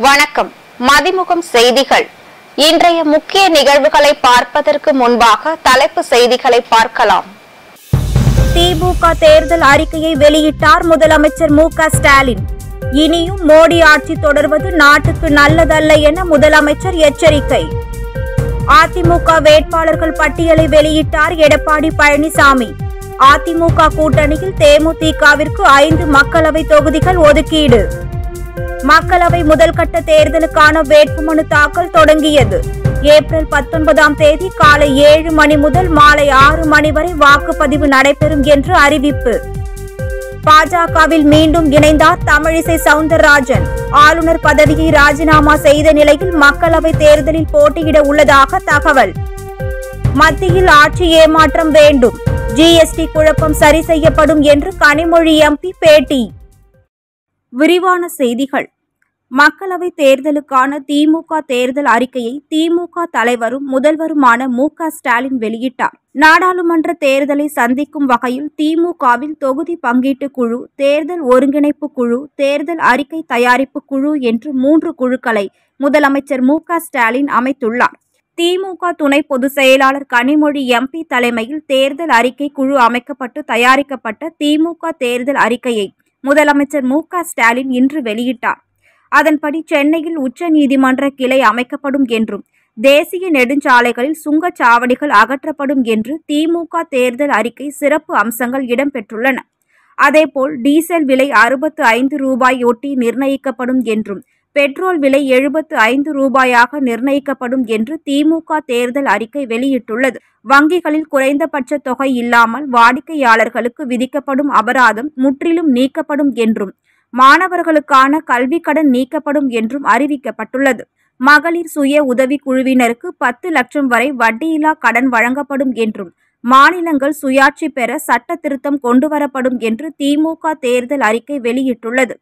வணக்கம். மதிமுகம் செய்திகள். இன்றைய முக்கிய நிகழ்வுகளை பார்ப்பதற்கு முன்பாக தலைப்பு செய்திகளை பார்க்கலாம். திமுக தேர்தல் அறிக்கையை வெளியிட்டார் முதலமைச்சர் மு.க.ஸ்டாலின். இனியும் மோடி ஆட்சி தொடர்வது நாட்டுக்கு நல்லதல்ல என முதலமைச்சர் எச்சரிக்கை. அதிமுக வேட்பாளர்கள் பட்டியலை வெளியிட்டார் எடப்பாடி பழனிசாமி. அதிமுக கூட்டணியில் தேமுதிகவிற்கு 5 மக்களவை தொகுதிகள் ஒதுக்கீடு. மக்களவை முதல்கட்ட தேர்தலுக்கான வேட்புமனு தாக்கல் தொடங்கியது. ஏப்ரல் 19ஆம் தேதி காலை 7 மணி முதல் மாலை 6 மணி வரை வாக்குப்பதிவு நடைபெறும் என்று அறிவிப்பு. பாஜகவில் மீண்டும் இணைந்தார் தமிழிசை சவுந்தரராஜன். ஆளுநர் பதவியை ராஜினாமா செய்த நிலையில் மக்களவை தேர்தலில் போட்டியிட உள்ளதாக தகவல். மத்தியில் ஆட்சி ஏமாற்றம் வேண்டும், ஜிஎஸ்டி குழப்பம் சரி செய்யப்படும் என்று கனிமொழி எம்பி பேட்டி. விரிவான செய்திகள். மக்களவை தேர்தலுக்கான திமுக தேர்தல் அறிக்கையை திமுக தலைவரும் முதல்வருமான மு.க.ஸ்டாலின் வெளியிட்டார். நாடாளுமன்ற தேர்தலை சந்திக்கும் வகையில் திமுகவில் தொகுதி பங்கீட்டு குழு, தேர்தல் ஒருங்கிணைப்பு குழு, தேர்தல் அறிக்கை தயாரிப்பு குழு என்று 3 குழுக்களை முதலமைச்சர் மு.க.ஸ்டாலின் அமைத்துள்ளார். திமுக துணை பொதுச் செயலாளர் கனிமொழி எம்பி தலைமையில் தேர்தல் அறிக்கை குழு அமைக்கப்பட்டு தயாரிக்கப்பட்ட திமுக தேர்தல் அறிக்கையை முதலமைச்சர் மு.க.ஸ்டாலின் இன்று வெளியிட்டார். அதன்படி சென்னையில் உச்சநீதிமன்ற கிளை அமைக்கப்படும் என்றும், தேசிய நெடுஞ்சாலைகளில் சுங்கச்சாவடிகள் அகற்றப்படும் என்று திமுக தேர்தல் அறிக்கை சிறப்பு அம்சங்கள் இடம்பெற்றுள்ளன. அதேபோல் டீசல் விலை 65 ரூபாய் ஒட்டி நிர்ணயிக்கப்படும் என்றும், பெட்ரோல் விலை 75 ரூபாயாக நிர்ணயிக்கப்படும் என்று திமுக தேர்தல் அறிக்கை வெளியிட்டுள்ளது. வங்கிகளில் குறைந்தபட்ச தொகை இல்லாமல் வாடிக்கையாளர்களுக்கு விதிக்கப்படும் அபராதம் முற்றிலும் நீக்கப்படும் என்றும், மாணவர்களுக்கான கல்வி கடன் நீக்கப்படும் என்றும் அறிவிக்கப்பட்டுள்ளது. மகளிர் சுய உதவி குழுவினருக்கு 10 லட்சம் வரை வட்டியில்லா கடன் வழங்கப்படும் என்றும், மாநிலங்கள் சுயாட்சி பெற சட்ட திருத்தம் கொண்டுவரப்படும் என்று திமுக தேர்தல் அறிக்கை வெளியிட்டுள்ளது.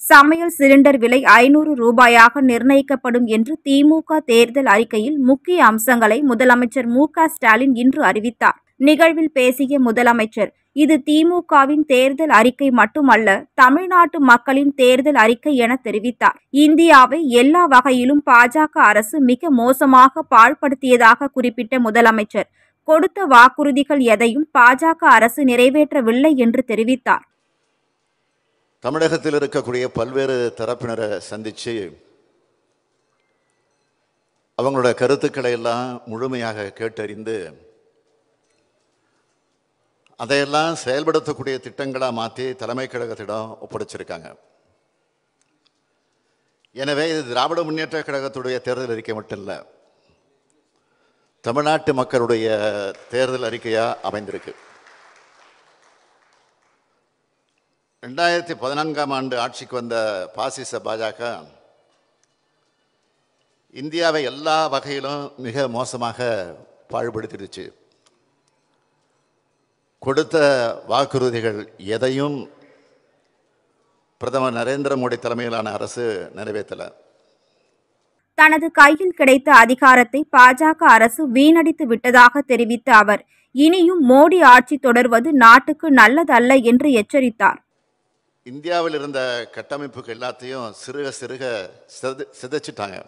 சமையல் சிலிண்டர் விலை 500 ரூபாயாக நிர்ணயிக்கப்படும் என்று திமுக தேர்தல் அறிக்கையில் முக்கிய அம்சங்களை முதலமைச்சர் மு.க.ஸ்டாலின் இன்று அறிவித்தார். நிகழ்வில் பேசிய முதலமைச்சர், இது திமுகவின் தேர்தல் அறிக்கை மட்டுமல்ல, தமிழ்நாட்டு மக்களின் தேர்தல் அறிக்கை என தெரிவித்தார். இந்தியாவை எல்லா வகையிலும் பாஜக அரசு மிக மோசமாக பாழ்படுத்தியதாக குறிப்பிட்ட முதலமைச்சர், கொடுத்த வாக்குறுதிகள் எதையும் பாஜக அரசு நிறைவேற்றவில்லை என்று தெரிவித்தார். தமிழகத்தில் இருக்கக்கூடிய பல்வேறு தரப்பினரை சந்திச்சு அவங்களோட கருத்துக்களை எல்லாம் முழுமையாக கேட்டறிந்து அதையெல்லாம் செயல்படுத்தக்கூடிய திட்டங்களாக மாற்றி தலைமை கழகத்திடம் ஒப்படைச்சிருக்காங்க. எனவே இது திராவிட முன்னேற்ற கழகத்துடைய தேர்தல் அறிக்கை மட்டும் இல்லை, தமிழ்நாட்டு மக்களுடைய தேர்தல் அறிக்கையாக அமைந்திருக்கு. 2014ஆம் ஆண்டு ஆட்சிக்கு வந்த பாசிச பாஜக இந்தியாவை எல்லா வகையிலும் மிக மோசமாக பாழ்படுத்திடுச்சு. கொடுத்த வாக்குறுதிகள் எதையும் பிரதமர் நரேந்திர மோடி தலைமையிலான அரசு நிறைவேற்றல. தனது கையில் கிடைத்த அதிகாரத்தை பாஜக அரசு வீணடித்து விட்டதாக தெரிவித்த அவர், இனியும் மோடி ஆட்சி தொடர்வது நாட்டுக்கு நல்லதல்ல என்று எச்சரித்தார். இந்தியாவில் இருந்த கட்டமைப்புக்கு எல்லாத்தையும் சிறுக சிறுக சிதைச்சிட்டாங்க.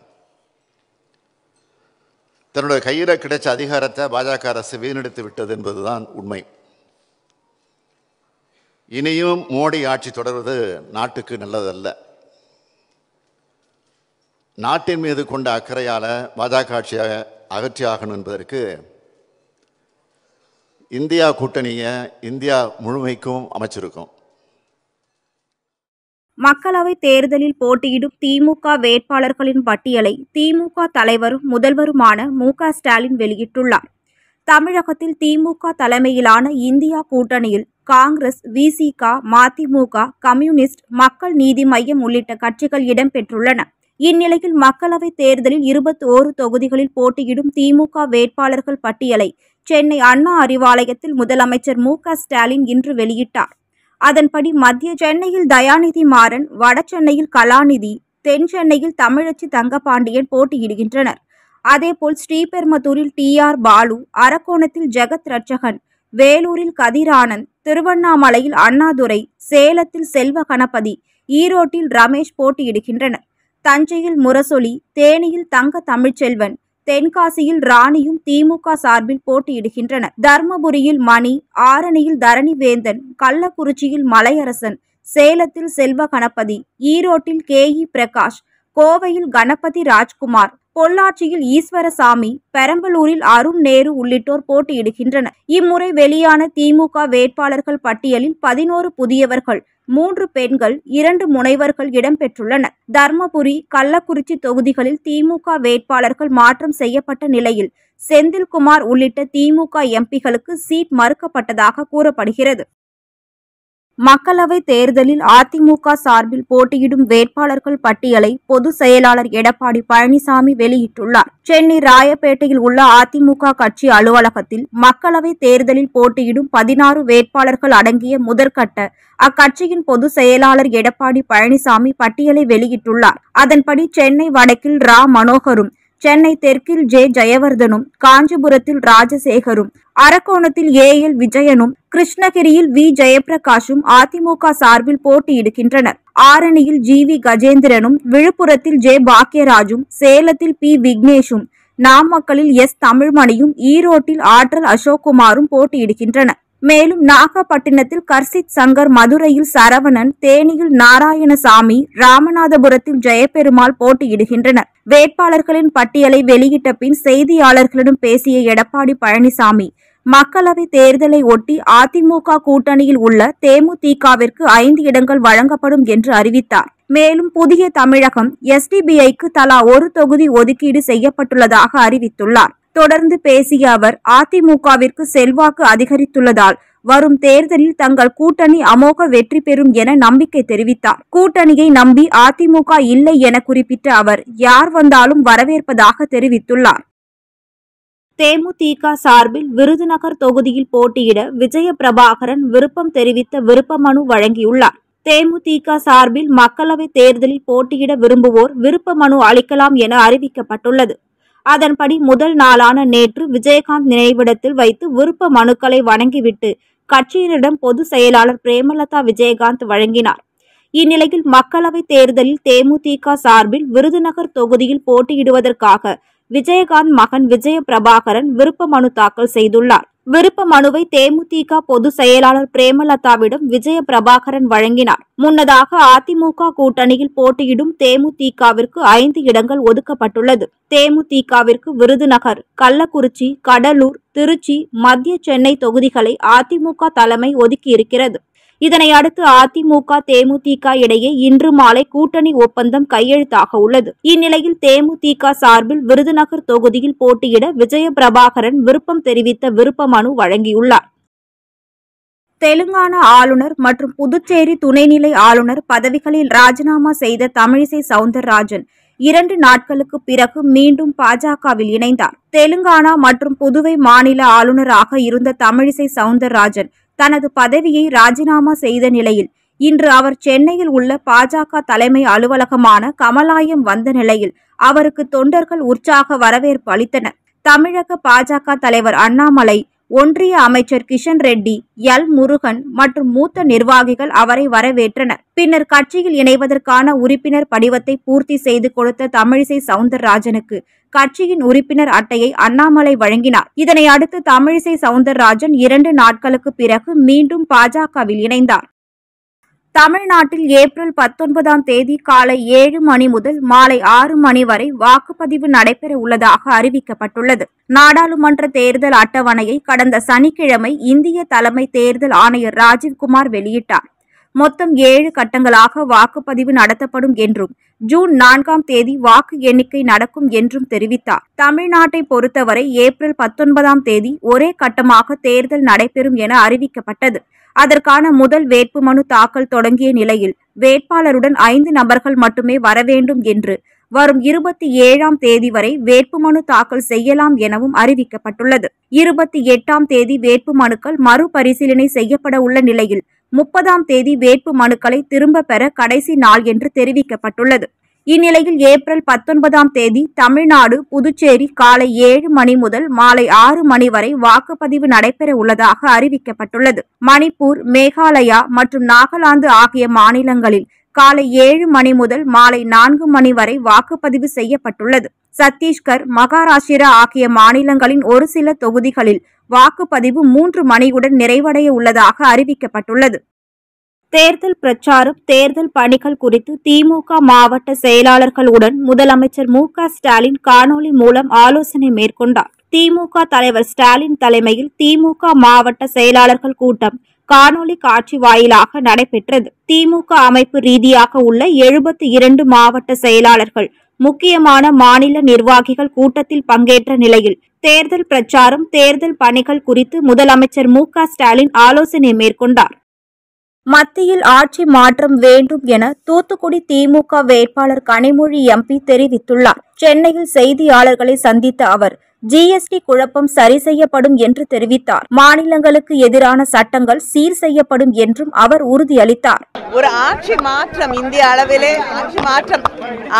தன்னுடைய கையில் கிடைச்ச அதிகாரத்தை பாஜக அரசு வீணடித்து விட்டது என்பதுதான் உண்மை. இனியும் மோடி ஆட்சி தொடர்வது நாட்டுக்கு நல்லதல்ல. நாட்டின் மீது கொண்ட அக்கறையால் பாஜக ஆட்சியை அகற்றியாகணும் என்பதற்கு இந்தியா கூட்டணியை இந்தியா முழுமைக்கும் அமைச்சிருக்கும். மக்களவை தேர்தலில் போட்டியிடும் திமுக வேட்பாளர்களின் பட்டியலை திமுக தலைவரும் முதல்வருமான மு.க.ஸ்டாலின் வெளியிட்டுள்ளார். தமிழகத்தில் திமுக தலைமையிலான இந்தியா கூட்டணியில் காங்கிரஸ், விசிக, மதிமுக, கம்யூனிஸ்ட், மக்கள் நீதி மய்யம் உள்ளிட்ட கட்சிகள் இடம்பெற்றுள்ளன. இந்நிலையில் மக்களவை தேர்தலில் 21 தொகுதிகளில் போட்டியிடும் திமுக வேட்பாளர்கள் பட்டியலை சென்னை அண்ணா அறிவாலயத்தில் முதலமைச்சர் மு.க.ஸ்டாலின் இன்று வெளியிட்டார். அதன்படி மத்திய சென்னையில் தயாநிதி மாறன், வட சென்னையில் கலாநிதி, தென் சென்னையில் தமிழச்சி தங்கபாண்டியன் போட்டியிடுகின்றனர். அதேபோல் ஸ்ரீபெரும்புதூரில் டி.ஆர். பாலு, அரக்கோணத்தில் ஜெகத் ரட்சகன், வேலூரில் கதிரானந்த், திருவண்ணாமலையில் அண்ணாதுரை, சேலத்தில் செல்வ கணபதி, ஈரோட்டில் ரமேஷ் போட்டியிடுகின்றனர். தஞ்சையில் முரசொலி, தேனியில் தங்க தமிழ்ச்செல்வன், தென்காசியில் ராணியும் திமுக சார்பில் போட்டியிடுகின்றனர். தர்மபுரியில் மணி, ஆரணியில் தரணிவேந்தன், கள்ளக்குறிச்சியில் மலையரசன், சேலத்தில் செல்வ கணபதி, ஈரோட்டில் KE பிரகாஷ், கோவையில் கணபதி ராஜ்குமார், பொள்ளாச்சியில் ஈஸ்வரசாமி, பெரம்பலூரில் அருண் நேரு உள்ளிட்டோர் போட்டியிடுகின்றனர். இம்முறை வெளியான திமுக வேட்பாளர்கள் பட்டியலில் 11 புதியவர்கள், 3 பெண்கள், 2 முனைவர்கள் இடம்பெற்றுள்ளனர். தர்மபுரி, கள்ளக்குறிச்சி தொகுதிகளில் திமுக வேட்பாளர்கள் மாற்றம் செய்யப்பட்ட நிலையில் செந்தில்குமார் உள்ளிட்ட திமுக எம்பிகளுக்கு சீட் மறுக்கப்பட்டதாக கூறப்படுகிறது. மக்களவை தேர்தலில் அதிமுக சார்பில் போட்டியிடும் வேட்பாளர்கள் பட்டியலை பொதுச் செயலாளர் எடப்பாடி பழனிசாமி வெளியிட்டுள்ளார். சென்னை ராயப்பேட்டையில் உள்ள அதிமுக கட்சி அலுவலகத்தில் மக்களவை தேர்தலில் போட்டியிடும் 16 வேட்பாளர்கள் அடங்கிய முதற்கட்ட அக்கட்சியின் பொதுச் செயலாளர் எடப்பாடி பழனிசாமி பட்டியலை வெளியிட்டுள்ளார். அதன்படி சென்னை வடக்கில் ரா மனோகரும், சென்னை தெற்கில் ஜெயவர்தனும், காஞ்சிபுரத்தில் ராஜசேகரும், அரக்கோணத்தில் AL விஜயனும், கிருஷ்ணகிரியில் V ஜெயபிரகாஷும் அதிமுக சார்பில் போட்டியிடுகின்றனர். ஆரணியில் GV கஜேந்திரனும், விழுப்புரத்தில் J பாக்கியராஜும், சேலத்தில் P விக்னேஷும், நாமக்கலில் S தமிழ்மணியும், ஈரோட்டில் ஆற்றல் அசோக்குமாரும் போட்டியிடுகின்றனர். மேலும் நாகப்பட்டினத்தில் கர்சித் சங்கர், மதுரையில் சரவணன், தேனியில் நாராயணசாமி, ராமநாதபுரத்தில் ஜெயபெருமாள் போட்டியிடுகின்றனர். வேட்பாளர்களின் பட்டியலை வெளியிட்ட பின் செய்தியாளர்களிடம் பேசிய எடப்பாடி பழனிசாமி, மக்களவை தேர்தலை ஒட்டி அதிமுக கூட்டணியில் உள்ள தேமுதிகவிற்கு 5 இடங்கள் வழங்கப்படும் என்று அறிவித்தார். மேலும் புதிய தமிழகம் SDBIக்கு தலா 1 தொகுதி ஒதுக்கீடு செய்யப்பட்டுள்ளதாக அறிவித்துள்ளார். தொடர்ந்து பேசிய அவர், அதிமுகவிற்கு செல்வாக்கு அதிகரித்துள்ளதால் வரும் தேர்தலில் தங்கள் கூட்டணி அமோக வெற்றி பெறும் என நம்பிக்கை தெரிவித்தார். கூட்டணியை நம்பி அதிமுக இல்லை என குறிப்பிட்ட அவர், யார் வந்தாலும் வரவேற்பதாக தெரிவித்துள்ளார். தேமுதிக சார்பில் விருதுநகர் தொகுதியில் போட்டியிட விஜயபிரபாகரன் விருப்பம் தெரிவித்த விருப்ப மனு வழங்கியுள்ளார். தேமுதிக சார்பில் மக்களவை தேர்தலில் போட்டியிட விரும்புவோர் விருப்ப மனு அளிக்கலாம் என அறிவிக்கப்பட்டுள்ளது. அதன்படி முதல் நாளான நேற்று விஜயகாந்த் நினைவிடத்தில் வைத்து விருப்ப மனுக்களை வழங்கிவிட்டு கட்சியினரிடம் பொதுச் செயலாளர் பிரேமலதா விஜயகாந்த் வழங்கினார். இந்நிலையில் மக்களவை தேர்தலில் தேமுதிக சார்பில் விருதுநகர் தொகுதியில் போட்டியிடுவதற்காக விஜயகாந்த் மகன் விஜயபிரபாகரன் விருப்ப மனு தாக்கல் செய்துள்ளார். விருப்ப மனுவை தேமுதிக பொதுச் செயலாளர் பிரேமலதாவிடம் விஜயபிரபாகரன் வழங்கினார். முன்னதாக அதிமுக கூட்டணியில் போட்டியிடும் தேமுதிகவிற்கு 5 இடங்கள் ஒதுக்கப்பட்டுள்ளது. தேமுதிகவிற்கு விருதுநகர், கள்ளக்குறிச்சி, கடலூர், திருச்சி, மத்திய சென்னை தொகுதிகளை அதிமுக தலைமை ஒதுக்கியிருக்கிறது. இதனை அடுத்து அதிமுக தேமுதிக இடையே இன்று மாலை கூட்டணி ஒப்பந்தம் கையெழுத்தாக உள்ளது. இந்நிலையில் தேமுதிக சார்பில் விருதுநகர் தொகுதியில் போட்டியிட விஜயபிரபாகரன் விருப்பம் தெரிவித்த விருப்ப மனு வழங்கியுள்ளார். தெலுங்கானா ஆளுநர் மற்றும் புதுச்சேரி துணைநிலை ஆளுநர் பதவிகளில் ராஜினாமா செய்த தமிழிசை சவுந்தரராஜன் 2 நாட்களுக்கு பிறகு மீண்டும் பாஜகவில் இணைந்தார். தெலுங்கானா மற்றும் புதுவை மாநில ஆளுநராக இருந்த தமிழிசை சவுந்தரராஜன் தனது பதவியை ராஜினாமா செய்த நிலையில் இன்று அவர் சென்னையில் உள்ள பாஜக தலைமை அலுவலகமான கமலாயம் வந்த நிலையில் அவருக்கு தொண்டர்கள் உற்சாக வரவேற்பு அளித்தனர். தமிழக பாஜக தலைவர் அண்ணாமலை, ஒன்றிய அமைச்சர் கிஷன் ரெட்டி, எல் முருகன் மற்றும் மூத்த நிர்வாகிகள் அவரை வரவேற்றனர். பின்னர் கட்சியில் இணைவதற்கான உறுப்பினர் படிவத்தை பூர்த்தி செய்து கொடுத்த தமிழிசை சவுந்தரராஜனுக்கு கட்சியின் உறுப்பினர் அட்டையை அண்ணாமலை வழங்கினார். இதனை அடுத்து தமிழிசை சவுந்தரராஜன் 2 நாட்களுக்கு பிறகு மீண்டும் பாஜகவில் இணைந்தார். தமிழ்நாட்டில் ஏப்ரல் 19ஆம் தேதி காலை 7 மணி முதல் மாலை 6 மணி வரை வாக்குப்பதிவு நடைபெற உள்ளதாக அறிவிக்கப்பட்டுள்ளது. நாடாளுமன்ற தேர்தல் அட்டவணையை கடந்த சனிக்கிழமை இந்திய தலைமை தேர்தல் ஆணையர் ராஜீவ்குமார் வெளியிட்டார். மொத்தம் 7 கட்டங்களாக வாக்குப்பதிவு நடத்தப்படும் என்றும் ஜூன் 4ஆம் தேதி வாக்கு எண்ணிக்கை நடக்கும் என்றும் தெரிவித்தார். தமிழ்நாட்டை பொறுத்தவரை ஏப்ரல் 19ஆம் தேதி ஒரே கட்டமாக தேர்தல் நடைபெறும் என அறிவிக்கப்பட்டது. அதற்கான முதல் வேட்புமனு தாக்கல் தொடங்கிய நிலையில் வேட்பாளருடன் 5 நபர்கள் மட்டுமே வரவேண்டும் என்று வரும் 27ஆம் தேதி வரை வேட்புமனு தாக்கல் செய்யலாம் எனவும் அறிவிக்கப்பட்டுள்ளது. 28ஆம் தேதி வேட்புமனுக்கள் மறுபரிசீலனை செய்யப்பட உள்ள நிலையில் 30ஆம் தேதி வேட்பு மனுக்களை திரும்ப பெற கடைசி நாள் என்று தெரிவிக்கப்பட்டுள்ளது. இந்நிலையில் ஏப்ரல் 19ஆம் தேதி தமிழ்நாடு, புதுச்சேரி காலை 7 மணி முதல் மாலை 6 மணி வரை வாக்குப்பதிவு நடைபெற உள்ளதாக அறிவிக்கப்பட்டுள்ளது. மணிப்பூர், மேகாலயா மற்றும் நாகாலாந்து ஆகிய மாநிலங்களில் காலை 7 மணி முதல் மாலை 4 மணி வரை வாக்குப்பதிவு செய்யப்பட்டுள்ளது. சத்தீஸ்கர், மகாராஷ்டிரா ஆகிய மாநிலங்களின் ஒரு சில தொகுதிகளில் வாக்குப்பதிவு 3 மணியுடன் நிறைவடைய உள்ளதாக அறிவிக்கப்பட்டுள்ளது. தேர்தல் பிரச்சாரம், தேர்தல் பணிகள் குறித்து திமுக மாவட்ட செயலாளர்களுடன் முதலமைச்சர் மு.க.ஸ்டாலின் காணொலி மூலம் ஆலோசனை மேற்கொண்டார். திமுக தலைவர் ஸ்டாலின் தலைமையில் திமுக மாவட்ட செயலாளர்கள் கூட்டம் காணொலி காட்சி வாயிலாக நடைபெற்றது. திமுக அமைப்பு ரீதியாக உள்ள 72 மாவட்ட செயலாளர்கள், முக்கியமான மாநில நிர்வாகிகள் கூட்டத்தில் பங்கேற்ற நிலையில் தேர்தல் பிரச்சாரம், தேர்தல் பணிகள் குறித்து முதலமைச்சர் மு.க.ஸ்டாலின் ஆலோசனை மேற்கொண்டார். மத்தியில் ஆட்சி மாற்றம் வேண்டும் என தூத்துக்குடி திமுக வேட்பாளர் கனிமொழி எம்பி தெரிவித்துள்ளார். சென்னையில் செய்தியாளர்களை சந்தித்த அவர் ஜிஎஸ்டி குழப்பம் சரி செய்யப்படும் என்று தெரிவித்தார். மாநிலங்களுக்கு எதிரான சட்டங்கள் சீர் செய்யப்படும் என்றும் அவர் உறுதியளித்தார். ஒரு ஆட்சி மாற்றம், இந்திய அளவிலே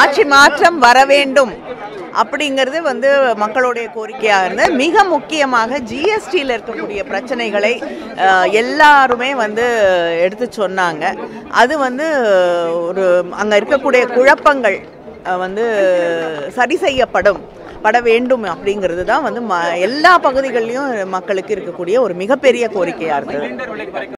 ஆட்சி மாற்றம் வர வேண்டும் அப்படிங்கிறது மக்களுடைய கோரிக்கையாக இருந்தது. மிக முக்கியமாக ஜிஎஸ்டியில் இருக்கக்கூடிய பிரச்சனைகளை எல்லாருமே எடுத்து சொன்னாங்க. அது ஒரு அங்கே இருக்கக்கூடிய குழப்பங்கள் சரி செய்யப்பட வேண்டும் அப்படிங்கிறது தான் எல்லா பகுதிகளிலும் மக்களுக்கு இருக்கக்கூடிய ஒரு மிகப்பெரிய கோரிக்கையாக இருந்தது.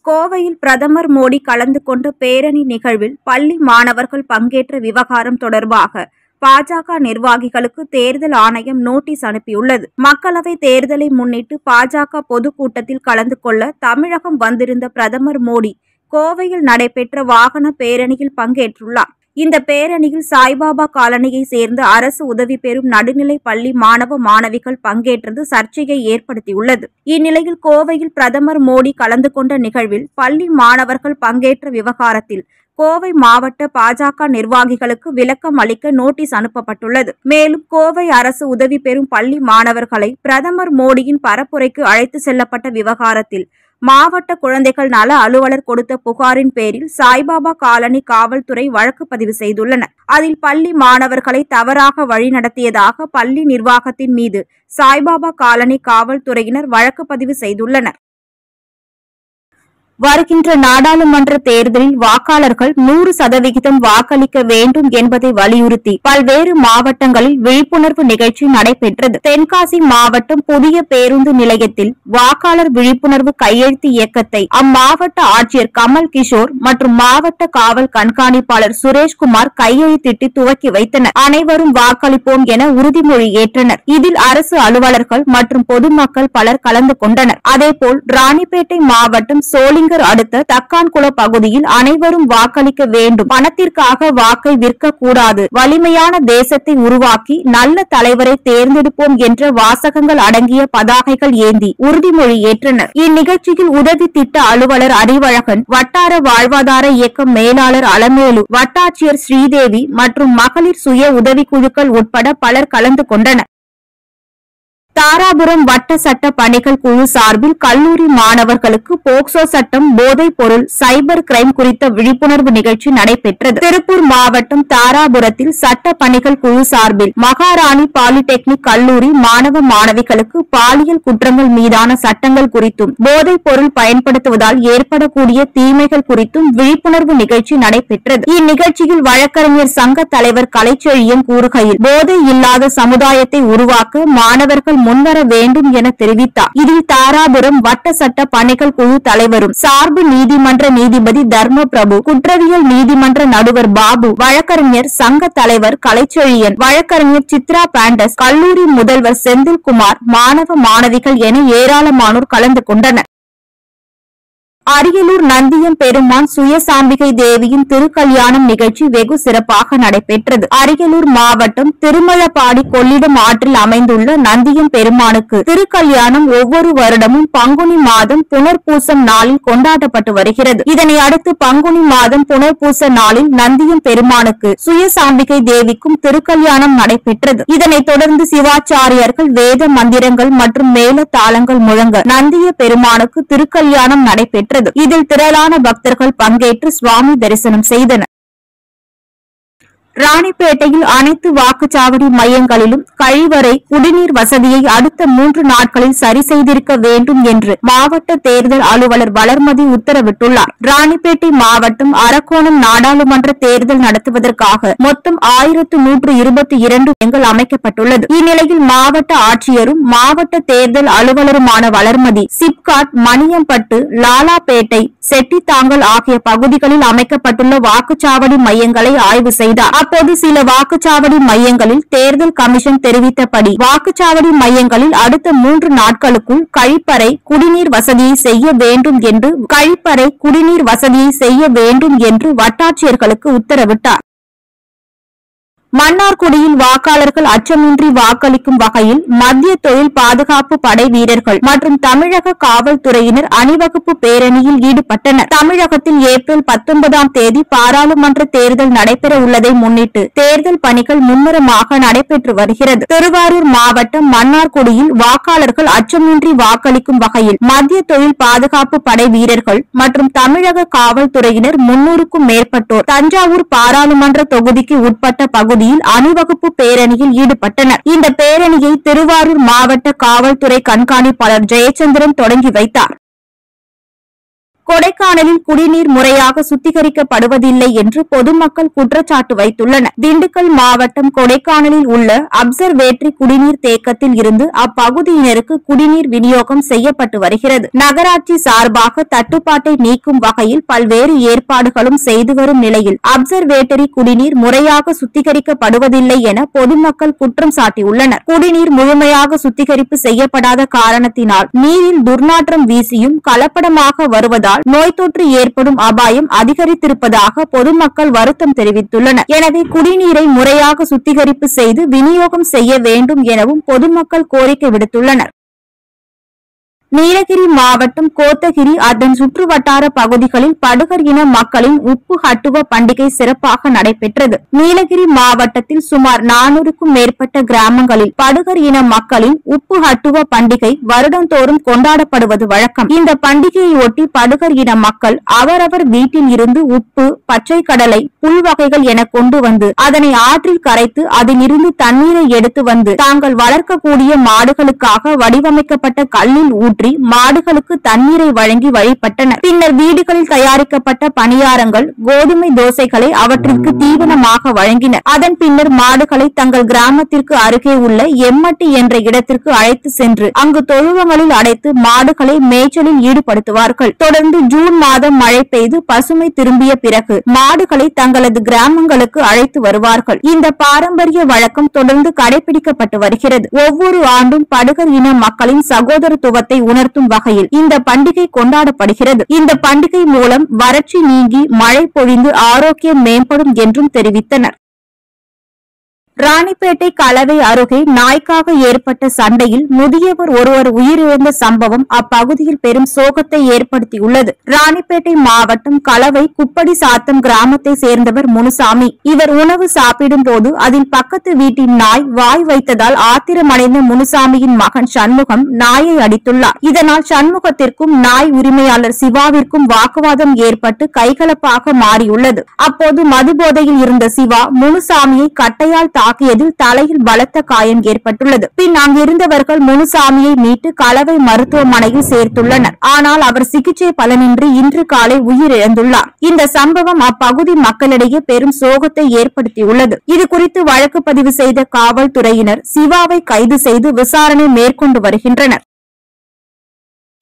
கோவையில் பிரதமர் மோடி கலந்து கொண்ட பேரணி நிகழ்வில் பள்ளி மாணவர்கள் பங்கேற்ற விவகாரம் தொடர்பாக பாஜக நிர்வாகிகளுக்கு தேர்தல் ஆணையம் நோட்டீஸ் அனுப்பியுள்ளது. மக்களவை தேர்தலை முன்னிட்டு பாஜக பொதுக்கூட்டத்தில் கலந்து கொள்ள தமிழகம் வந்திருந்த பிரதமர் மோடி கோவையில் நடைபெற்ற வாகன பேரணியில் பங்கேற்றுள்ளார். இந்த பேரணியில் சாய்பாபா காலனியை சேர்ந்த அரசு உதவி பெறும் நடுநிலை பள்ளி மாணவ மாணவிகள் பங்கேற்றது சர்ச்சையை ஏற்படுத்தியுள்ளது. இந்நிலையில் கோவையில் பிரதமர் மோடி கலந்து கொண்ட நிகழ்வில் பள்ளி மாணவர்கள் பங்கேற்ற விவகாரத்தில் கோவை மாவட்ட பாஜக நிர்வாகிகளுக்கு விளக்கம் அளிக்க நோட்டீஸ் அனுப்பப்பட்டுள்ளது. மேலும் கோவை அரசு உதவி பெறும் பள்ளி மாணவர்களை பிரதமர் மோடியின் பரப்புரைக்கு அழைத்து செல்லப்பட்ட விவகாரத்தில் மாவட்ட குழந்தைகள் நல அலுவலர் கொடுத்த புகாரின் பேரில் சாய்பாபா காலனி காவல்துறை வழக்கு பதிவு செய்துள்ளனர். அதில் பள்ளி மாணவர்களை தவறாக வழிநடத்தியதாக பள்ளி நிர்வாகத்தின் மீது சாய்பாபா காலனி காவல்துறையினர் வழக்கு பதிவு செய்துள்ளனர். வருகின்ற நாடாளுமன்ற தேர்தலில் வாக்காளர்கள் 100% வாக்களிக்க வேண்டும் என்பதை வலியுறுத்தி பல்வேறு மாவட்டங்களில் விழிப்புணர்வு நிகழ்ச்சி நடைபெற்றது. தென்காசி மாவட்டம் புதிய பேருந்து நிலையத்தில் வாக்காளர் விழிப்புணர்வு கையெழுத்து இயக்கத்தை அம்மாவட்ட ஆட்சியர் கமல் கிஷோர் மற்றும் மாவட்ட காவல் கண்காணிப்பாளர் சுரேஷ்குமார் கையெழுத்திட்டு துவக்கி வைத்தனர். அனைவரும் வாக்களிப்போம் என உறுதிமொழி ஏற்றனர். இதில் அரசு அலுவலர்கள் மற்றும் பொதுமக்கள் பலர் கலந்து கொண்டனர். அதேபோல் ராணிப்பேட்டை மாவட்டம் சோளிங்கர் அடுத்த தக்கான்குள பகுதியில் அனைவரும் வாக்களிக்க வேண்டும், பணத்திற்காக வாக்கை விற்கக்கூடாது, வலிமையான தேசத்தை உருவாக்கி நல்ல தலைவரை தேர்ந்தெடுப்போம் என்ற வாசகங்கள் அடங்கிய பதாகைகள் ஏந்தி உறுதிமொழி ஏற்றனர். இந்நிகழ்ச்சியில் உதவி திட்ட அலுவலர் அறிவழகன், வட்டார வாழ்வாதார இயக்க மேலாளர் அலமேலு, வட்டாட்சியர் ஸ்ரீதேவி மற்றும் மகளிர் சுய உதவிக்குழுக்கள் உட்பட பலர் கலந்து கொண்டனர். தாராபுரம் வட்ட சட்ட பணிகள் குழு சார்பில் கல்லூரி மாணவர்களுக்கு போக்சோ சட்டம், போதைப் பொருள், சைபர் கிரைம் குறித்த விழிப்புணர்வு நிகழ்ச்சி நடைபெற்றது. திருப்பூர் மாவட்டம் தாராபுரத்தில் சட்ட பணிகள் குழு சார்பில் மகாராணி பாலிடெக்னிக் கல்லூரி மாணவ மாணவிகளுக்கு பாலியல் குற்றங்கள் மீதான சட்டங்கள் குறித்தும், போதைப் பொருள் பயன்படுத்துவதால் ஏற்படக்கூடிய தீமைகள் குறித்தும் விழிப்புணர்வு நிகழ்ச்சி நடைபெற்றது. இந்நிகழ்ச்சியில் வழக்கறிஞர் சங்க தலைவர் கலைச்செழியன் கூறுகையில், போதை இல்லாத சமுதாயத்தை உருவாக்க மாணவர்கள் முன்வர வேண்டும் என தெரிவித்தார். இதில் தாராபுரம் வட்ட சட்ட பணிகள் குழு தலைவரும் சார்பு நீதிமன்ற நீதிபதி தர்ம பிரபு, குற்றவியல் நீதிமன்ற நடுவர் பாபு, வழக்கறிஞர் சங்க தலைவர் கலைச்செழியன், வழக்கறிஞர் சித்ரா பாண்டஸ், கல்லூரி முதல்வர் செந்தில்குமார், மாணவ மாணவிகள் என ஏராளமானோர் கலந்து கொண்டனர். அரியலூர் நந்தியம் பெருமான் சுயசாம்பிகை தேவியின் திருக்கல்யாணம் நிகழ்ச்சி வெகு சிறப்பாக நடைபெற்றது. அரியலூர் மாவட்டம் திருமழப்பாடி கொள்ளிடம் ஆற்றில் அமைந்துள்ள நந்தியம் பெருமானுக்கு திருக்கல்யாணம் ஒவ்வொரு வருடமும் பங்குனி மாதம் புனர்பூசம் நாளில் கொண்டாடப்பட்டு வருகிறது. இதனை அடுத்து பங்குனி மாதம் புனர்பூச நாளில் நந்தியம் பெருமானுக்கு சுயசாம்பிகை தேவிக்கும் திருக்கல்யாணம் நடைபெற்றது. இதனைத் தொடர்ந்து சிவாச்சாரியர்கள் வேத மந்திரங்கள் மற்றும் மேல தாளங்கள் முழங்க நந்திய பெருமானுக்கு திருக்கல்யாணம் நடைபெற்றது. இதில் திரளான பக்தர்கள் பங்கேற்று சுவாமி தரிசனம் செய்தனர். ராணிப்பேட்டையில் அனைத்து வாக்குச்சாவடி மையங்களிலும் கழிவறை குடிநீர் வசதியை அடுத்த 3 நாட்களில் சரி செய்திருக்க வேண்டும் என்று மாவட்ட தேர்தல் அலுவலர் வளர்மதி உத்தரவிட்டுள்ளார். ராணிப்பேட்டை மாவட்டம் அரக்கோணம் நாடாளுமன்ற தேர்தல் நடத்துவதற்காக மொத்தம் 1122 மையங்கள் அமைக்கப்பட்டுள்ளது. இந்நிலையில் மாவட்ட ஆட்சியரும் மாவட்ட தேர்தல் அலுவலருமான வளர்மதி சிப்காட், மணியம்பட்டு, லாலாப்பேட்டை, செட்டித்தாங்கல் ஆகிய பகுதிகளில் அமைக்கப்பட்டுள்ள வாக்குச்சாவடி மையங்களை ஆய்வு செய்தார். அப்போது சில வாக்குச்சாவடி மையங்களில் தேர்தல் கமிஷன் தெரிவித்தபடி வாக்குச்சாவடி மையங்களில் அடுத்த 3 நாட்களுக்குள் கழிப்பறை குடிநீர் வசதியை செய்ய வேண்டும் என்று வட்டாட்சியர்களுக்கு உத்தரவிட்டார். மன்னார்குடியில் வாக்காளர்கள் அச்சமின்றி வாக்களிக்கும் வகையில் மத்திய தொழில் பாதுகாப்பு படை வீரர்கள் மற்றும் தமிழக காவல்துறையினர் அணிவகுப்பு பேரணியில் ஈடுபட்டனர். தமிழகத்தில் ஏப்ரல் 19ஆம் தேதி பாராளுமன்ற தேர்தல் நடைபெற உள்ளதை முன்னிட்டு தேர்தல் பணிகள் மும்முரமாக நடைபெற்று வருகிறது. திருவாரூர் மாவட்டம் மன்னார்குடியில் வாக்காளர்கள் அச்சமின்றி வாக்களிக்கும் வகையில் மத்திய தொழில் பாதுகாப்பு படை வீரர்கள் மற்றும் தமிழக காவல்துறையினர் 300க்கும் மேற்பட்டோர் தஞ்சாவூர் பாராளுமன்ற தொகுதிக்கு உட்பட்ட பகுதி அணிவகுப்பு பேரணியில் ஈடுபட்டனர். இந்த பேரணியை திருவாரூர் மாவட்ட காவல்துறை கண்காணிப்பாளர் ஜெயச்சந்திரன் தொடங்கி வைத்தார். கொடைக்கானலில் குடிநீர் முறையாக சுத்திகரிக்கப்படுவதில்லை என்று பொதுமக்கள் குற்றச்சாட்டு வைத்துள்ளனர். திண்டுக்கல் மாவட்டம் கொடைக்கானலில் உள்ள அப்சர்வேட்டரி குடிநீர் தேக்கத்தில் இருந்து அப்பகுதியினருக்கு குடிநீர் விநியோகம் செய்யப்பட்டு வருகிறது. நகராட்சி சார்பாக தட்டுப்பாட்டை நீக்கும் வகையில் பல்வேறு ஏற்பாடுகளும் செய்து வரும் நிலையில் அப்சர்வேட்டரி குடிநீர் முறையாக சுத்திகரிக்கப்படுவதில்லை என பொதுமக்கள் குற்றம் சாட்டியுள்ளனர். குடிநீர் முழுமையாக சுத்திகரிப்பு செய்யப்படாத காரணத்தினால் நீரில் துர்நாற்றம் வீசியும் கலப்படமாக வருவதால் நோய் தொற்று ஏற்படும் அபாயம் அதிகரித்திருப்பதாக பொதுமக்கள் வருத்தம் தெரிவித்துள்ளனர். எனவே குடிநீரை முறையாக சுத்திகரிப்பு செய்து விநியோகம் செய்ய வேண்டும் எனவும் பொதுமக்கள் கோரிக்கை விடுத்துள்ளனர். நீலகிரி மாவட்டம் கோத்தகிரி அதன் சுற்றுவட்டார பகுதிகளில் படுகர் இன மக்களின் உப்பு ஹட்டுவ பண்டிகை சிறப்பாக நடைபெற்றது. நீலகிரி மாவட்டத்தில் சுமார் 400க்கும் மேற்பட்ட கிராமங்களில் படுகர் இன மக்களின் உப்பு ஹட்டுவ பண்டிகை வருடந்தோறும் கொண்டாடப்படுவது வழக்கம். இந்த பண்டிகையை ஒட்டி படுகர் இன மக்கள் அவரவர் வீட்டில் இருந்து உப்பு, பச்சை கடலை, புல் வகைகள் என கொண்டு வந்து அதனை ஆற்றில் கரைத்து அதிலிருந்து தண்ணீரை எடுத்து வந்து தாங்கள் வளர்க்கக்கூடிய மாடுகளுக்காக வடிவமைக்கப்பட்ட கல்லில் ஊற்றி மாடுகளுக்கு தண்ணீரை வழங்கி வழிபட்டனர். பின்னர் வீடுகளில் தயாரிக்கப்பட்ட பணியாரங்கள், கோதுமை தோசைகளை அவற்றிற்கு தீவனமாக வழங்கினர். அதன் பின்னர் மாடுகளை தங்கள் கிராமத்திற்கு அருகே உள்ள எம்மட்டி என்ற இடத்திற்கு அழைத்து சென்று அங்கு தொழுவங்களில் அடைத்து மாடுகளை மேய்ச்சலில் ஈடுபடுத்துவார்கள். தொடர்ந்து ஜூன் மாதம் மழை பெய்து பசுமை திரும்பிய பிறகு மாடுகளை தங்களது கிராமங்களுக்கு அழைத்து வருவார்கள். இந்த பாரம்பரிய வழக்கம் தொடர்ந்து கடைபிடிக்கப்பட்டு வருகிறது. ஒவ்வொரு ஆண்டும் படுகர் இன மக்களின் சகோதரத்துவத்தை உணர்த்தும் வகையில் இந்த பண்டிகை கொண்டாடப்படுகிறது. இந்த பண்டிகை மூலம் வறட்சி நீங்கி மழை பொழிந்து ஆரோக்கியம் மேம்படும் என்றும் தெரிவித்தனர். ராணிப்பேட்டை கலவை அருகே நாய்க்காக ஏற்பட்ட சண்டையில் முதியவர் ஒருவர் உயிரிழந்த சம்பவம் அப்பகுதியில் பெரும் சோகத்தை ஏற்படுத்தியுள்ளது. ராணிப்பேட்டை மாவட்டம் கலவை குப்படி சாத்தம் கிராமத்தை சேர்ந்தவர் முனுசாமி. இவர் உணவு சாப்பிடும் போது அதில் பக்கத்து வீட்டின் நாய் வாய் வைத்ததால் ஆத்திரமடைந்த முனுசாமியின் மகன் சண்முகம் நாயை அடித்துள்ளார். இதனால் சண்முகத்திற்கும் நாய் உரிமையாளர் சிவாவிற்கும் வாக்குவாதம் ஏற்பட்டு கைகலப்பாக மாறியுள்ளது. அப்போது மதுபோதையில் இருந்த சிவா முனுசாமியை கட்டையால் தாக்கியதில் தலையில் பலத்த காயம் ஏற்பட்டுள்ளது. பின் அங்கிருந்தவர்கள் முனுசாமியை மீட்டு கலவை மருத்துவமனையில் சேர்த்துள்ளனர். ஆனால் அவர் சிகிச்சை பலனின்றி இன்று காலை உயிரிழந்துள்ளார். இந்த சம்பவம் அப்பகுதி மக்களிடையே பெரும் சோகத்தை ஏற்படுத்தியுள்ளது. இதுகுறித்து வழக்கு பதிவு செய்த காவல்துறையினர் சிவாவை கைது செய்து விசாரணை மேற்கொண்டு வருகின்றனர்.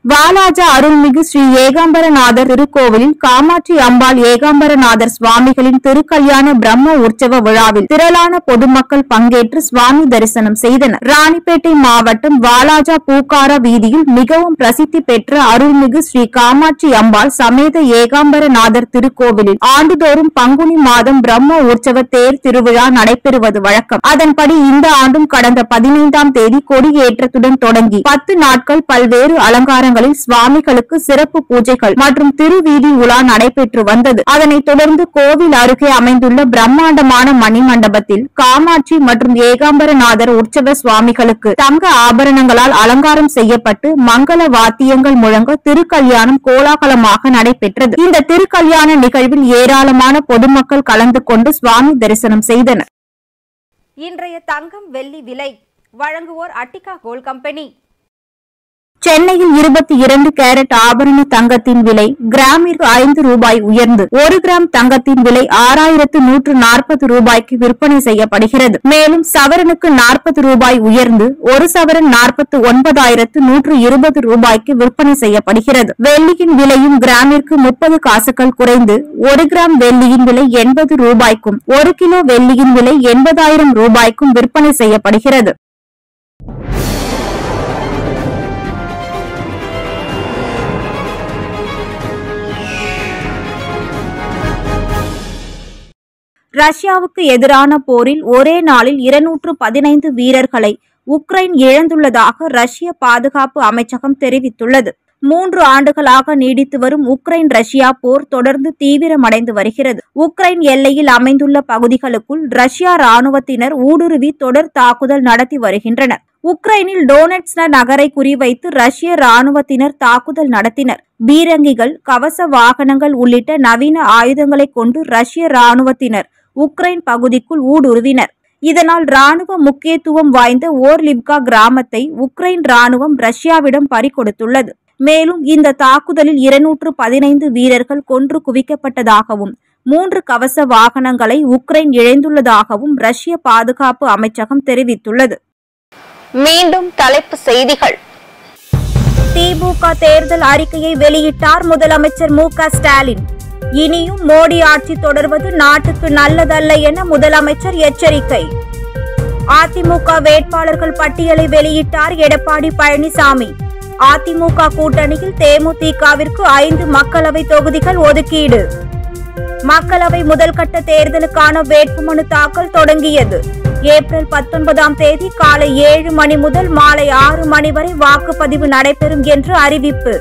வாலாஜா அருள்மிகு ஸ்ரீ ஏகாம்பரநாதர் திருக்கோவிலில் காமாட்சி அம்பாள் ஏகாம்பரநாதர் சுவாமிகளின் திருக்கல்யாண பிரம்ம உற்சவ விழாவில் திரளான பொதுமக்கள் பங்கேற்று சுவாமி தரிசனம் செய்தனர். ராணிப்பேட்டை மாவட்டம் வாலாஜா பூக்காரா வீதியில் மிகவும் பிரசித்தி பெற்ற அருள்மிகு ஸ்ரீ காமாட்சி அம்பாள் சமேத ஏகாம்பரநாதர் திருக்கோவிலில் ஆண்டுதோறும் பங்குனி மாதம் பிரம்ம உற்சவ தேர் திருவிழா நடைபெறுவது வழக்கம். அதன்படி இந்த ஆண்டும் கடந்த 15ஆம் தேதி கொடியேற்றத்துடன் தொடங்கி 10 நாட்கள் பல்வேறு அலங்காரங்கள் ஆலயங்களில் சுவாமிகளுக்கு சிறப்பு பூஜைகள் மற்றும் திருவீதி உலா நடைபெற்று வந்தது. அதனைத் தொடர்ந்து கோவில் அருகே அமைந்துள்ள பிரம்மாண்டமான மணிமண்டபத்தில் காமாட்சி மற்றும் ஏகாம்பரநாதர் உற்சவ சுவாமிகளுக்கு தங்க ஆபரணங்களால் அலங்காரம் செய்யப்பட்டு மங்கள வாத்தியங்கள் முழங்க திருக்கல்யாணம் கோலாகலமாக நடைபெற்றது. இந்த திருக்கல்யாண நிகழ்வில் ஏராளமான பொதுமக்கள் கலந்து கொண்டு சுவாமி தரிசனம் செய்தனர். இன்றைய தங்கம் வெள்ளி விலை வழங்குவோர் அட்டிகா கோல்ட் கம்பெனி. சென்னையில் 22 கேரட் ஆபரண தங்கத்தின் விலை கிராமிற்கு 5 ரூபாய் உயர்ந்து 1 கிராம் தங்கத்தின் விலை 6140 ரூபாய்க்கு விற்பனை செய்யப்படுகிறது. மேலும் சவரனுக்கு 40 ரூபாய் உயர்ந்து 1 சவரன் 49,120 ரூபாய்க்கு விற்பனை செய்யப்படுகிறது. வெள்ளியின் விலையும் கிராமிற்கு 30 காசுகள் குறைந்து 1 கிராம் வெள்ளியின் விலை 80 ரூபாய்க்கும் 1 கிலோ வெள்ளியின் விலை 80,000 ரூபாய்க்கும் விற்பனை செய்யப்படுகிறது. ரஷ்யாவுக்கு எதிரான போரில் ஒரே நாளில் 215 வீரர்களை உக்ரைன் இழந்துள்ளதாக ரஷ்ய பாதுகாப்பு அமைச்சகம் தெரிவித்துள்ளது. 3 ஆண்டுகளாக நீடித்து வரும் உக்ரைன் ரஷ்யா போர் தொடர்ந்து தீவிரமடைந்து வருகிறது. உக்ரைன் எல்லையில் அமைந்துள்ள பகுதிகளுக்குள் ரஷ்யா ராணுவத்தினர் ஊடுருவி தொடர் தாக்குதல் நடத்தி வருகின்றனர். உக்ரைனில் டோனெட்ஸ்க் நகரை குறிவைத்து ரஷ்ய ராணுவத்தினர் தாக்குதல் நடத்தினர். பீரங்கிகள், கவச வாகனங்கள் உள்ளிட்ட நவீன ஆயுதங்களை கொண்டு ரஷ்ய ராணுவத்தினர் உக்ரைன் பகுதிக்குள் ஊடுருவினர். இதனால் ராணுவ முக்கியத்துவம் வாய்ந்த ஓர்லிவ்கா கிராமத்தை உக்ரைன் ராணுவம் ரஷ்யாவிடம் பறிகொடுத்துள்ளது. மேலும் இந்த தாக்குதலில் 215 வீரர்கள் கொன்று குவிக்கப்பட்டதாகவும் 3 கவச வாகனங்களை உக்ரைன் இழந்துள்ளதாகவும் ரஷ்ய பாதுகாப்பு அமைச்சகம் தெரிவித்துள்ளது. மீண்டும் தலைப்புச் செய்திகள். திமுக தேர்தல் அறிக்கையை வெளியிட்டார் முதலமைச்சர் மு.க.ஸ்டாலின். இனியும் மோடி ஆட்சி தொடர்வது நாட்டுக்கு நல்லதல்ல என முதலமைச்சர் எச்சரிக்கை. அதிமுக வேட்பாளர்கள் பட்டியலை வெளியிட்டார் எடப்பாடி பழனிசாமி. அதிமுக கூட்டணியில் தேமுதிகவிற்கு 5 மக்களவை தொகுதிகள் ஒதுக்கீடு. மக்களவை முதல்கட்ட தேர்தலுக்கான வேட்புமனு தாக்கல் தொடங்கியது. ஏப்ரல் 19ஆம் தேதி காலை 7 மணி முதல் மாலை 6 மணி வரை வாக்குப்பதிவு நடைபெறும் என்று அறிவிப்பு.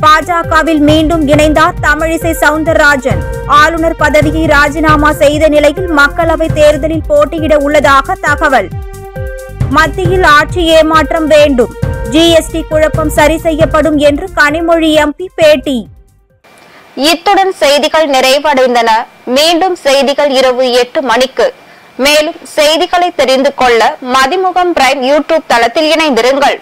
பாஜகவில் மீண்டும் இணைந்தார் தமிழிசை சவுந்தரராஜன். ஆளுநர் பதவியை ராஜினாமா செய்த நிலையில் மக்களவை தேர்தலில் போட்டியிட உள்ளதாக தகவல். மத்தியில் ஆட்சி ஏமாற்றம் வேண்டும், ஜிஎஸ்டி குழப்பம் சரி செய்யப்படும் என்று கனிமொழி எம்பி பேட்டி. இத்துடன் செய்திகள் நிறைவடைந்தன. மீண்டும் செய்திகள் இரவு 8 மணிக்கு. மேலும் செய்திகளை தெரிந்து கொள்ள மதிமுகம் பிரைம் யூடியூப் தளத்தில் இணைந்திருங்கள்.